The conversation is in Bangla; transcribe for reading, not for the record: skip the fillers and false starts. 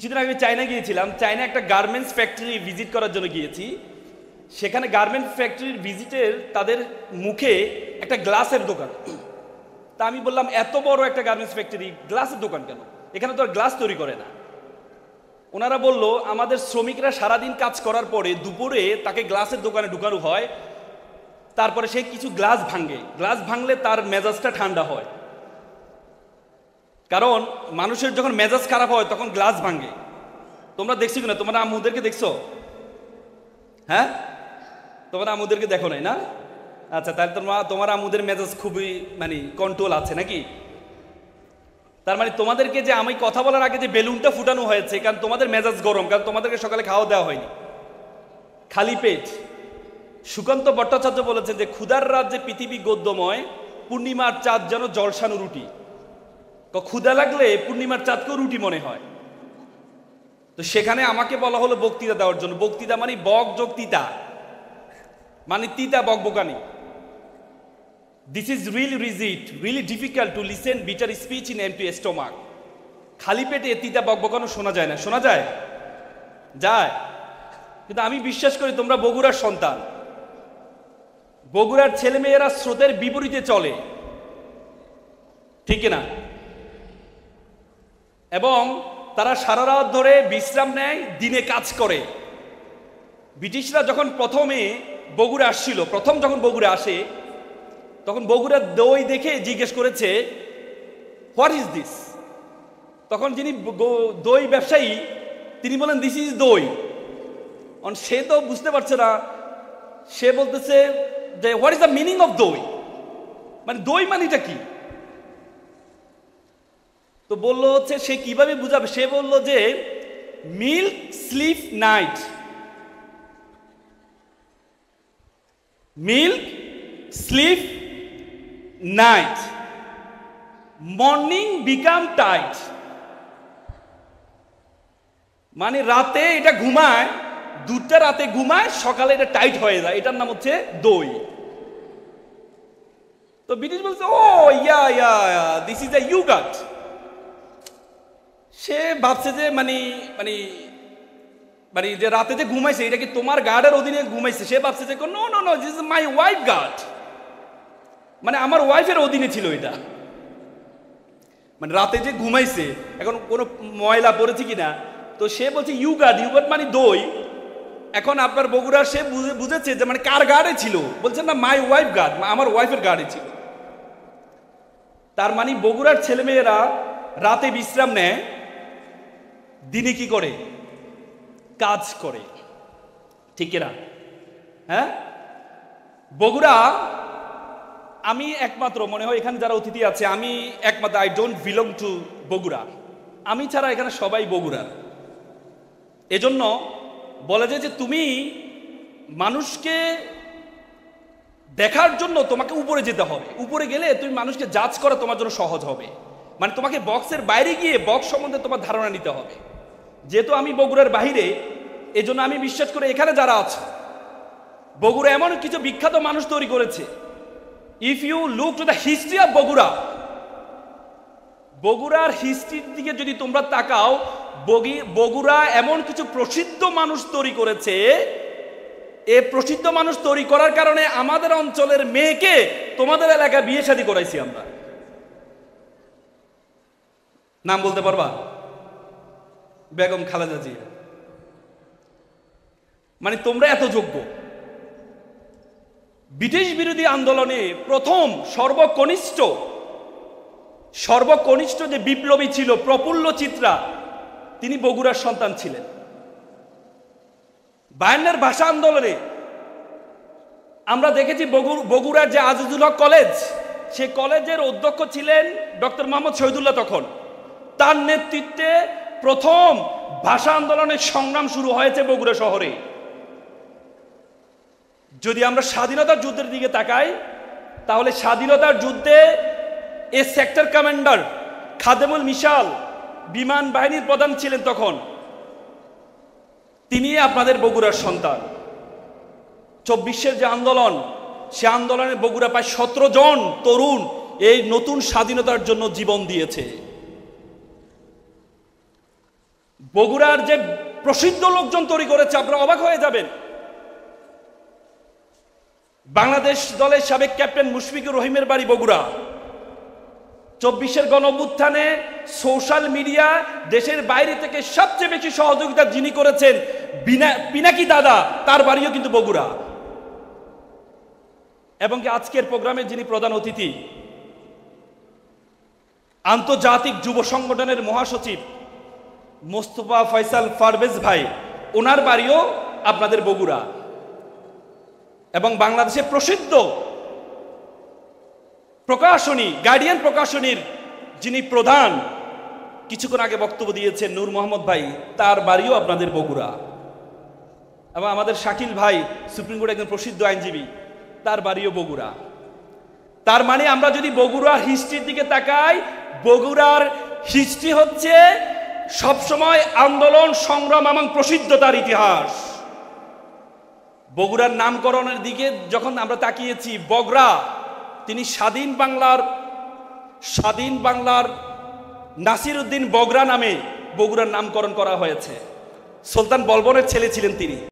কিছুদিন আগে চায়না গিয়েছিলাম। চায়না একটা গার্মেন্টস ফ্যাক্টরি ভিজিট করার জন্য গিয়েছি। সেখানে গার্মেন্টস ফ্যাক্টরির ভিজিটের তাদের মুখে একটা গ্লাসের দোকান। তা আমি বললাম, এত বড় একটা গার্মেন্টস ফ্যাক্টরি, গ্লাসের দোকান কেন? এখানে তো আর গ্লাস তৈরি করে না। ওনারা বলল, আমাদের শ্রমিকরা সারাদিন কাজ করার পরে দুপুরে তাকে গ্লাসের দোকানে ঢুকানো হয়, তারপরে সে কিছু গ্লাস ভাঙে। গ্লাস ভাঙলে তার মেজাজটা ঠান্ডা হয়, কারণ মানুষের যখন মেজাজ খারাপ হয় তখন গ্লাস ভাঙে। তোমরা দেখছো কিনা? তোমরা আম্মুদেরকে দেখছো? হ্যাঁ, তোমরা আম্মুদেরকে দেখো নাই না? আচ্ছা, তাহলে তোমার আম্মুদের মেজাজ খুবই মানে কন্ট্রোল আছে নাকি? তার মানে তোমাদেরকে যে আমি কথা বলার আগে যে বেলুনটা ফুটানো হয়েছে, কারণ তোমাদের মেজাজ গরম, কারণ তোমাদেরকে সকালে খাওয়া দেওয়া হয়নি, খালি পেট। সুকান্ত ভট্টাচার্য বলেছেন যে ক্ষুধার রাজ্যে পৃথিবী গদ্যময়, পূর্ণিমার চাঁদ যেন জলসানো রুটি। ক্ষুধা লাগলে পূর্ণিমার চাঁদকেও রুটি মনে হয়। তো সেখানে আমাকে বলা হলো বক্তৃতা দেওয়ার জন্য। বক্তৃতা মানে বক যোগ তিতা, মানে তিতা বকবকানি। This is really rigid, really difficult to listen bitter speech in empty stomach. খালি পেটে তিতা বকবকানো শোনা যায় না। শোনা যায়? যায়। কিন্তু আমি বিশ্বাস করি তোমরা বগুড়ার সন্তান। বগুড়ার ছেলেমেয়েরা স্রোতের বিপরীতে চলে, ঠিক না? এবং তারা সারা রাত ধরে বিশ্রাম নেয়, দিনে কাজ করে। ব্রিটিশরা যখন প্রথমে বগুড়া আসছিল, প্রথম যখন বগুড়া আসে, তখন বগুড়ার দই দেখে জিজ্ঞেস করেছে, হোয়াট ইজ দিস? তখন যিনি দই ব্যবসায়ী তিনি বলেন, দিস ইজ দই। সে তো বুঝতে পারছে না, সে বলতেছে যে what is the meaning of দই, মানে দই মানেটা কি? তো বললো হচ্ছে, সে কিভাবে বুঝাবে? সে বললো যে milk sleep night, milk sleep night, morning become tight. মানে রাতে এটা ঘুমায়, দুধটা রাতে ঘুমায়, সকালে এটা টাইট হয়ে যায়, এটার নাম হচ্ছে দই। তো ব্রিটিশ বলছে, oh yeah yeah this is a yogurt. সে ভাবছে যে মানে মানে মানে যে রাতে যে ঘুমাইছে এটা কি তোমার গার্ডের অধীনে ঘুমাইছে? সে ভাবছে যে no no no, this is my wife guard, মানে আমার ওয়াইফের অধীনে ছিল এটা। মানে রাতে যে ঘুমাইছে, এখন কোনো ময়লা পড়েছে কিনা, তো সে বলছে ইয়োগার্ট, ইয়োগার্ট মানে দই। এখন আপনার বগুড়া সে বুঝেছে যে মানে কার গার্ডে ছিল, বলছে না মাই ওয়াইফ গার্ড, আমার ওয়াইফের গার্ডে ছিল। তার মানে বগুড়ার ছেলেমেয়েরা রাতে বিশ্রাম নেয়, দিনে কি করে? কাজ করে, ঠিক না? হ্যাঁ, বগুড়া আমি একমাত্র, মনে হয় এখানে যারা অতিথি আছে আমি একমাত্র, I don't belong to Bogura. আমি ছাড়া এখানে সবাই বগুড়ার। এজন্য বলা যায় যে তুমি মানুষকে দেখার জন্য তোমাকে উপরে যেতে হবে। উপরে গেলে তুমি মানুষকে জাজ করা তোমার জন্য সহজ হবে। মানে তোমাকে বক্সের বাইরে গিয়ে বক্স সম্বন্ধে তোমার ধারণা নিতে হবে। যেহেতু আমি বগুড়ার বাহিরে, এজন্য আমি বিশ্বাস করি এখানে যারা আছে, বগুড়া এমন কিছু বিখ্যাত মানুষ তৈরি করেছে। If you look to the history of Bogura, বগুড়ার হিস্ট্রির দিকে যদি তোমরা তাকাও, বগুড়া এমন কিছু প্রসিদ্ধ মানুষ তৈরি করেছে। এই প্রসিদ্ধ মানুষ তৈরি করার কারণে আমাদের অঞ্চলের মেয়েকে তোমাদের এলাকায় বিয়ে শাদী করাইছি আমরা। নাম বলতে পারবা? বেগম খালেদা জিয়া। মানে তোমরা এত যোগ্য। ব্রিটিশ বিরোধী আন্দোলনে প্রথম সর্বকনিষ্ঠ যে বিপ্লবী ছিল প্রফুল্ল চিত্রা, তিনি বগুড়ার সন্তান ছিলেন। 52 ভাষা আন্দোলনে আমরা দেখেছি বগুড়ার যে আজিজুল হক কলেজ, সে কলেজের অধ্যক্ষ ছিলেন ডক্টর মোহাম্মদ শহীদুল্লাহ। তখন তার নেতৃত্বে প্রথম ভাষা আন্দোলনের সংগ্রাম শুরু হয়েছে বগুড়া শহরে। যদি আমরা স্বাধীনতার যুদ্ধের দিকে তাকাই, তাহলে স্বাধীনতার যুদ্ধে এই সেক্টর কমান্ডার খাদেমুল মিশাল বিমান বাহিনীর প্রধান ছিলেন তখন, তিনি আপনাদের বগুড়ার সন্তান। 24-এর যে আন্দোলন, সে আন্দোলনে বগুড়া প্রায় 17 জন তরুণ এই নতুন স্বাধীনতার জন্য জীবন দিয়েছে। বগুড়ার যে প্রসিদ্ধ লোকজন তৈরি করেছে, আপনারা অবাক হয়ে যাবেন। বাংলাদেশ দলের সাবেক ক্যাপ্টেন মুশফিকুর রহিমের বাড়ি বগুড়া। 24-এর গণঅভ্যুত্থানে সোশ্যাল মিডিয়া দেশের বাইরে থেকে সবচেয়ে বেশি সহযোগিতা যিনি করেছেন, পিনাকি দাদা, তার বাড়িও কিন্তু বগুড়া। এবং আজকের প্রোগ্রামে যিনি প্রধান অতিথি, আন্তর্জাতিক যুব সংগঠনের মহাসচিব মোস্তফা ফয়সাল পারভেজ ভাই, ওনার বাড়িও আপনাদের বগুড়া। এবং বাংলাদেশের প্রসিদ্ধ প্রকাশনী গার্ডিয়ান প্রকাশনীর যিনি প্রধান, কিছুক্ষণ আগে বক্তব্য দিয়েছেন নূর মোহাম্মদ ভাই, তার বাড়িও আপনাদের বগুড়া। এবং আমাদের শাকিল ভাই, সুপ্রিম কোর্টের একজন প্রসিদ্ধ আইনজীবী, তার বাড়িও বগুড়া। তার মানে আমরা যদি বগুড়ার হিস্ট্রির দিকে তাকাই, বগুড়ার হিস্ট্রি হচ্ছে সবসময় আন্দোলন, সংগ্রাম এবং প্রসিদ্ধতার ইতিহাস। বগুড়ার নামকরণের দিকে যখন আমরা তাকিয়েছি, বগরা, তিনি স্বাধীন বাংলার নাসির উদ্দিন বগরা নামে বগুড়ার নামকরণ করা হয়েছে। সুলতান বলবনের ছেলে ছিলেন তিনি।